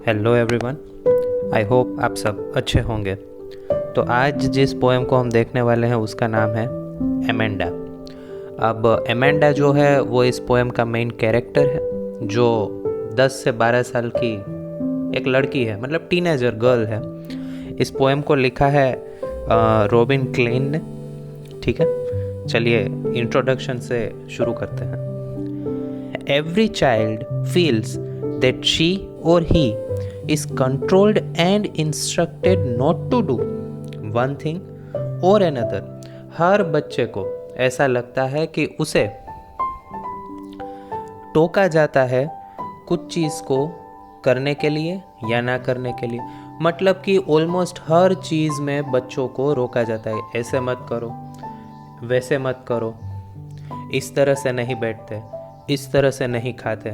Hello everyone, I hope आप सब अच्छे होंगे। तो आज जिस पोएम को हम देखने वाले हैं उसका नाम है एमेंडा। अब एमेंडा जो है वो इस पोएम का मेन कैरेक्टर है, जो 10 से 12 साल की एक लड़की है, मतलब टीनेजर गर्ल है। इस पोएम को लिखा है रॉबिन क्लेन ने। ठीक है, चलिए इंट्रोडक्शन से शुरू करते हैं। Every child feels that she और ही is controlled and instructed not to do one thing or another। हर बच्चे को ऐसा लगता है कि उसे टोका जाता है कुछ चीज़ को करने के लिए या ना करने के लिए। मतलब कि ऑलमोस्ट हर चीज़ में बच्चों को रोका जाता है, ऐसे मत करो, वैसे मत करो, इस तरह से नहीं बैठते, इस तरह से नहीं खाते,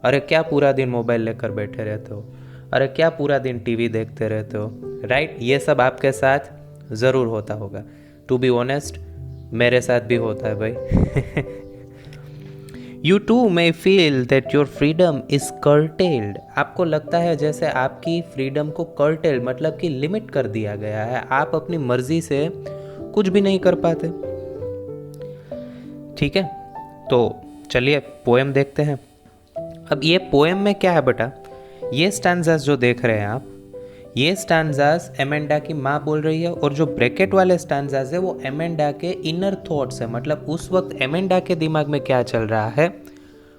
अरे क्या पूरा दिन मोबाइल लेकर बैठे रहते हो, अरे क्या पूरा दिन टीवी देखते रहते हो, राइट। ये सब आपके साथ ज़रूर होता होगा। टू बी ऑनेस्ट, मेरे साथ भी होता है भाई। You too may feel that your freedom is curtailed. आपको लगता है जैसे आपकी फ्रीडम को कर्टेल मतलब कि लिमिट कर दिया गया है, आप अपनी मर्जी से कुछ भी नहीं कर पाते। ठीक है, तो चलिए पोएम देखते हैं। अब ये पोएम में क्या है बेटा, ये स्टैंजास जो देख रहे हैं आप, ये स्टैंजास एमेंडा की माँ बोल रही है, और जो ब्रैकेट वाले स्टैंजास है वो एमेंडा के इनर थॉट्स है, मतलब उस वक्त एमेंडा के दिमाग में क्या चल रहा है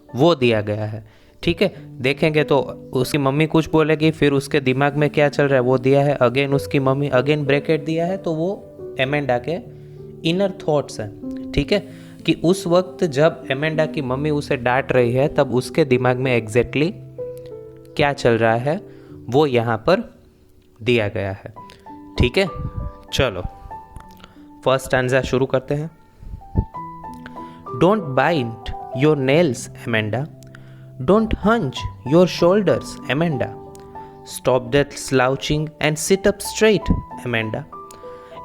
वो दिया गया है। ठीक है, देखेंगे तो उसकी मम्मी कुछ बोलेगी, फिर उसके दिमाग में क्या चल रहा है वो दिया है, अगेन उसकी मम्मी, अगेन ब्रैकेट दिया है, तो वो एमेंडा के इनर थॉट्स हैं। ठीक है, कि उस वक्त जब एमेंडा की मम्मी उसे डांट रही है तब उसके दिमाग में एग्जैक्टली क्या चल रहा है वो यहाँ पर दिया गया है। ठीक है, चलो फर्स्ट स्टैंजा शुरू करते हैं। Don't bite your nails Amanda, don't hunch your shoulders Amanda, stop that slouching and sit up straight Amanda.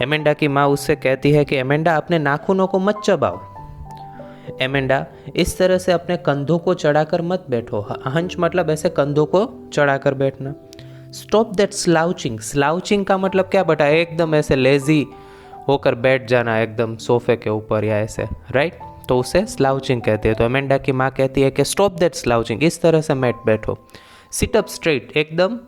Amanda की माँ उससे कहती है कि एमेंडा अपने नाखूनों को मत चबाओ, एमेंडा इस तरह से अपने कंधों को चढ़ाकर मत बैठो। हंच मतलब ऐसे कंधों को चढ़ाकर बैठना। स्टॉप दैट स्लाउचिंग, स्लाउचिंग का मतलब क्या बेटा, एकदम ऐसे लेजी होकर बैठ जाना एकदम सोफे के ऊपर या ऐसे, राइट, तो उसे स्लाउचिंग कहते हैं। तो एमेंडा की माँ कहती है कि स्टॉप दैट स्लाउचिंग, इस तरह से मत बैठो। सिट अप स्ट्रेट, एकदम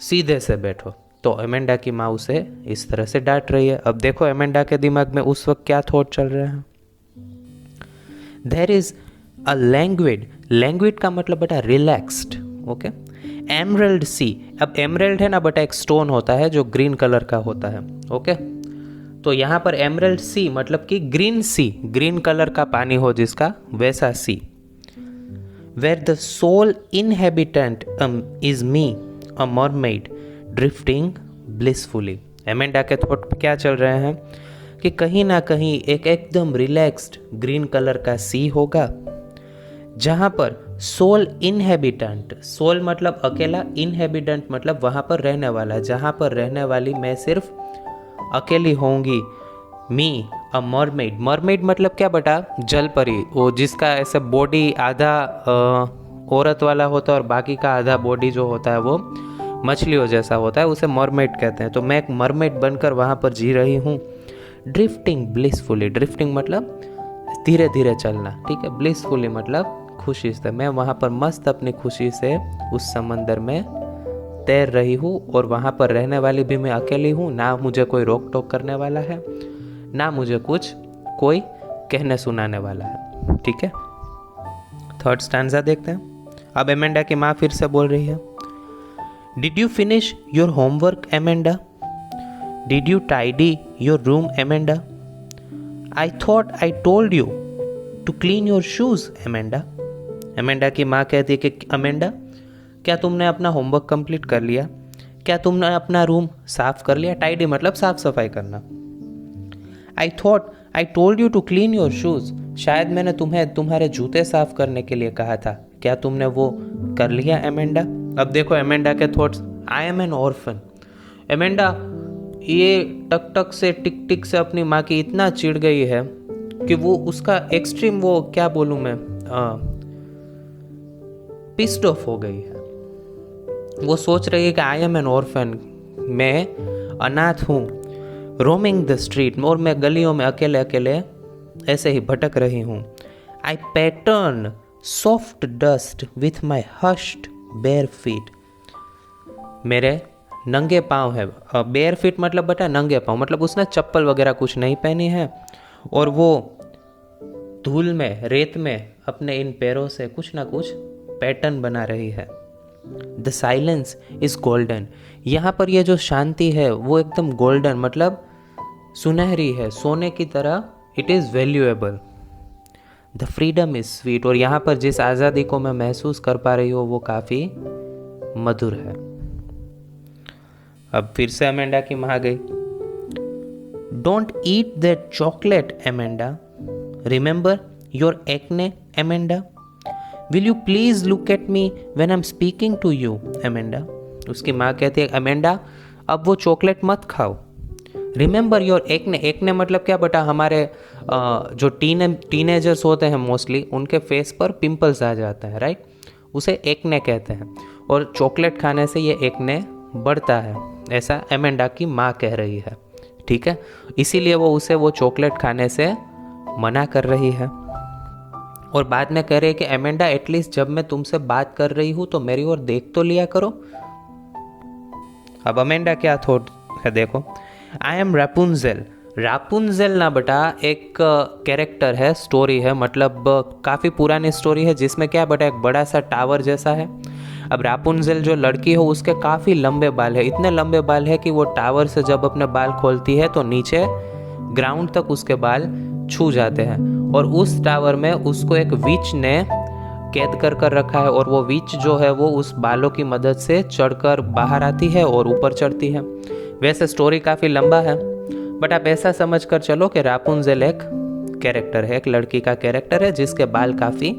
सीधे से बैठो। तो एमेंडा की माँ उसे इस तरह से डांट रही है। अब देखो एमेंडा के दिमाग में उस वक्त क्या थॉट चल रहे हैं। There is a languid का मतलब बेटा रिलैक्स्ड, ओके। एमरल्ड सी, अब एमरल्ड है ना बेटा, एक स्टोन होता है जो ग्रीन कलर का होता है, ओके। तो यहाँ पर एमरल्ड सी मतलब कि ग्रीन सी, ग्रीन कलर का पानी हो जिसका, वैसा सी। Where the sole inhabitant is me, a mermaid drifting blissfully। Amanda के थॉट क्या चल रहे हैं कि कहीं ना कहीं एक एकदम रिलैक्स्ड ग्रीन कलर का सी होगा, जहाँ पर सोल इनहेबिटेंट, सोल मतलब अकेला, इनहेबिटेंट मतलब वहाँ पर रहने वाला, जहाँ पर रहने वाली मैं सिर्फ अकेली होंगी। मी अ मरमेड, मरमेड मतलब क्या बेटा, जल परी, वो जिसका ऐसे बॉडी आधा औरत वाला होता है और बाकी का आधा बॉडी जो होता है वो मछलियों जैसा होता है, उसे मरमेड कहते हैं। तो मैं एक मरमेड बनकर वहाँ पर जी रही हूँ। ड्रिफ्टिंग ब्लिसफुली, ड्रिफ्टिंग मतलब धीरे धीरे चलना, ठीक है। ब्लिसफुली मतलब खुशी से, मैं वहाँ पर मस्त अपनी खुशी से उस समंदर में तैर रही हूँ, और वहाँ पर रहने वाली भी मैं अकेली हूँ, ना मुझे कोई रोक टोक करने वाला है, ना मुझे कुछ कोई कहने सुनाने वाला है, ठीक है। थर्ड स्टैंजा देखते हैं। अब एमेंडा की माँ फिर से बोल रही है, did you finish your homework Amanda, did you tidy your room Amanda, I thought I told you to clean your shoes Amanda. Amanda की माँ कहती है कि अमेंडा, क्या तुमने अपना होमवर्क कंप्लीट कर लिया, क्या तुमने अपना रूम साफ कर लिया, टाइडी मतलब साफ सफाई करना। I thought I told you to clean your shoes, शायद मैंने तुम्हें तुम्हारे जूते साफ करने के लिए कहा था, क्या तुमने वो कर लिया एमेंडा। अब देखो एमेंडा के thoughts, I am N orphan. Amanda ये टक टक से टिक टिक से अपनी माँ की इतना चिढ़ गई है कि वो उसका एक्सट्रीम, वो क्या बोलूँ मैं, पिस्ड ऑफ हो गई है। वो सोच रही है कि आई एम एन ऑर्फन, मैं अनाथ हूँ, रोमिंग द स्ट्रीट, और मैं गलियों में अकेले अकेले ऐसे ही भटक रही हूँ। I pattern soft dust with my hushed bare feet, मेरे नंगे पाँव है। बेयर फीट मतलब बेटा नंगे पाँव, मतलब उसने चप्पल वगैरह कुछ नहीं पहनी है, और वो धूल में, रेत में अपने इन पैरों से कुछ ना कुछ पैटर्न बना रही है। द साइलेंस इज गोल्डन, यहाँ पर ये जो शांति है वो एकदम गोल्डन, मतलब सुनहरी है, सोने की तरह। It is valuable. The freedom is sweet, और यहाँ पर जिस आज़ादी को मैं महसूस कर पा रही हूँ वो काफ़ी मधुर है। अब फिर से अमेंडा की माँ गई। Don't eat that chocolate Amanda, remember your acne Amanda, will you please look at me when I am speaking to you Amanda. उसकी माँ कहती है अमेंडा अब वो चॉकलेट मत खाओ। रिमेंबर योर एक्ने, एक्ने मतलब क्या बेटा, हमारे जो टीनेजर्स होते हैं मोस्टली, उनके फेस पर पिंपल्स आ जाते हैं, राइट, उसे एक्ने कहते हैं, और चॉकलेट खाने से ये एक्ने बढ़ता है, ऐसा एमेंडा की माँ कह रही है। ठीक है, इसीलिए वो उसे वो चॉकलेट खाने से मना कर रही है। और बाद में कह रही है कि एमेंडा एटलीस्ट जब मैं तुमसे बात कर रही हूँ तो मेरी ओर देख तो लिया करो। अब अमेंडा क्या थॉट है देखो। आई एम रापुंजेल, रापुंजेल ना बेटा एक कैरेक्टर है, स्टोरी है, मतलब काफ़ी पुरानी स्टोरी है, जिसमें क्या बेटा एक बड़ा सा टावर जैसा है। अब रापुंजेल जो लड़की हो उसके काफ़ी लंबे बाल है, इतने लंबे बाल है कि वो टावर से जब अपने बाल खोलती है तो नीचे ग्राउंड तक उसके बाल छू जाते हैं। और उस टावर में उसको एक विच ने कैद कर रखा है, और वो विच जो है वो उस बालों की मदद से चढ़कर बाहर आती है और ऊपर चढ़ती है। वैसे स्टोरी काफ़ी लंबा है, बट आप ऐसा समझ कर चलो कि रापुंजेल एक कैरेक्टर है, एक लड़की का कैरेक्टर है जिसके बाल काफ़ी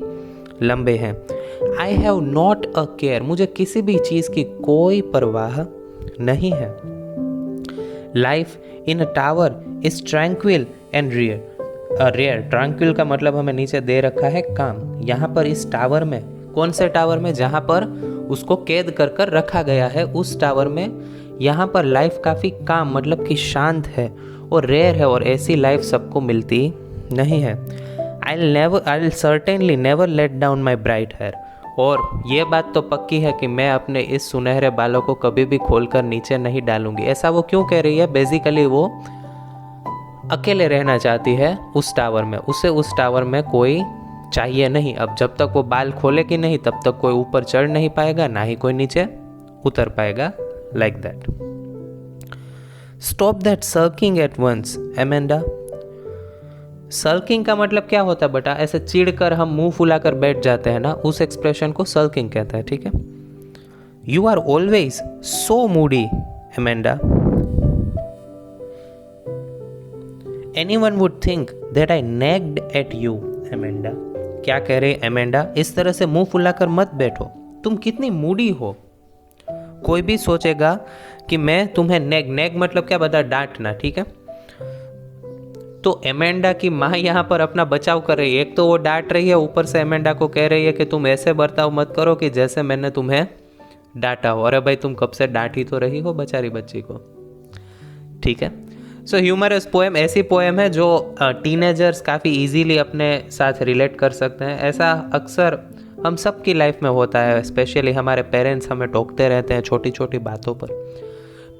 लंबे हैं। I have not a care, मुझे किसी भी चीज़ की कोई परवाह नहीं है। Life in a tower is tranquil and rare, tranquil का मतलब हमें नीचे दे रखा है काम। यहाँ पर इस टावर में, कौन से टावर में, जहाँ पर उसको कैद कर रखा गया है, उस टावर में यहाँ पर लाइफ काफ़ी काम मतलब कि शांत है और रेयर है, और ऐसी लाइफ सबको मिलती नहीं है। I certainly never let down my bright hair, और ये बात तो पक्की है कि मैं अपने इस सुनहरे बालों को कभी भी खोलकर नीचे नहीं डालूंगी। ऐसा वो क्यों कह रही है, बेसिकली वो अकेले रहना चाहती है उस टावर में, उसे उस टावर में कोई चाहिए नहीं। अब जब तक वो बाल खोलेगी नहीं तब तक कोई ऊपर चढ़ नहीं पाएगा, ना ही कोई नीचे उतर पाएगा, like that. Stop that sulking at once Amanda. Sulking का मतलब क्या होता है बेटा, ऐसे चिढ़कर हम मुंह फुलाकर बैठ जाते हैं ना, उस एक्सप्रेशन को सल्किंग कहता है। ठीक है, you are always so moody Amanda, anyone would think that I nagged at you Amanda. क्या कह रहे एमेंडा, इस तरह से मुंह फुलाकर मत बैठो, तुम कितनी मूडी हो। कोई भी सोचेगा कि मैं तुम्हें नेग मतलब क्या बता, डांटना। ठीक है, तो एमेंडा की माँ यहाँ पर अपना बचाव कर रही है। एक तो वो डांट रही है, ऊपर से एमेंडा को कह रही है कि तुम ऐसे बर्ताव मत करो कि जैसे मैंने तुम्हें डांटा हो। अरे भाई तुम कब से डांटी तो रही हो बेचारी बच्ची को। ठीक है, सो ह्यूमरस पोएम ऐसी पोएम है जो टीनेजर्स काफ़ी इजीली अपने साथ रिलेट कर सकते हैं। ऐसा अक्सर हम सब की लाइफ में होता है, स्पेशली हमारे पेरेंट्स हमें टोकते रहते हैं छोटी छोटी बातों पर।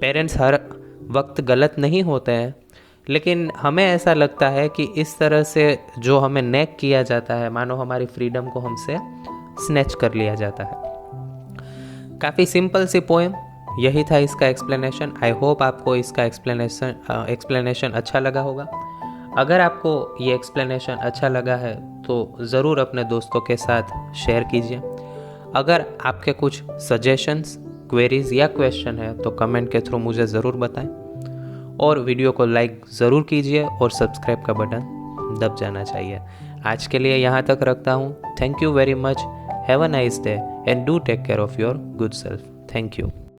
पेरेंट्स हर वक्त गलत नहीं होते हैं, लेकिन हमें ऐसा लगता है कि इस तरह से जो हमें नेग किया जाता है, मानो हमारी फ्रीडम को हमसे स्नैच कर लिया जाता है। काफ़ी सिंपल सी पोएम, यही था इसका एक्सप्लेनेशन। आई होप आपको इसका एक्सप्लेनेशन अच्छा लगा होगा। अगर आपको ये एक्सप्लेनेशन अच्छा लगा है तो ज़रूर अपने दोस्तों के साथ शेयर कीजिए। अगर आपके कुछ सजेशंस, क्वेरीज या क्वेश्चन है तो कमेंट के थ्रू मुझे ज़रूर बताएं, और वीडियो को लाइक ज़रूर कीजिए और सब्सक्राइब का बटन दब जाना चाहिए। आज के लिए यहाँ तक रखता हूँ। Thank you very much, have a nice day and do take care of your good self. Thank you.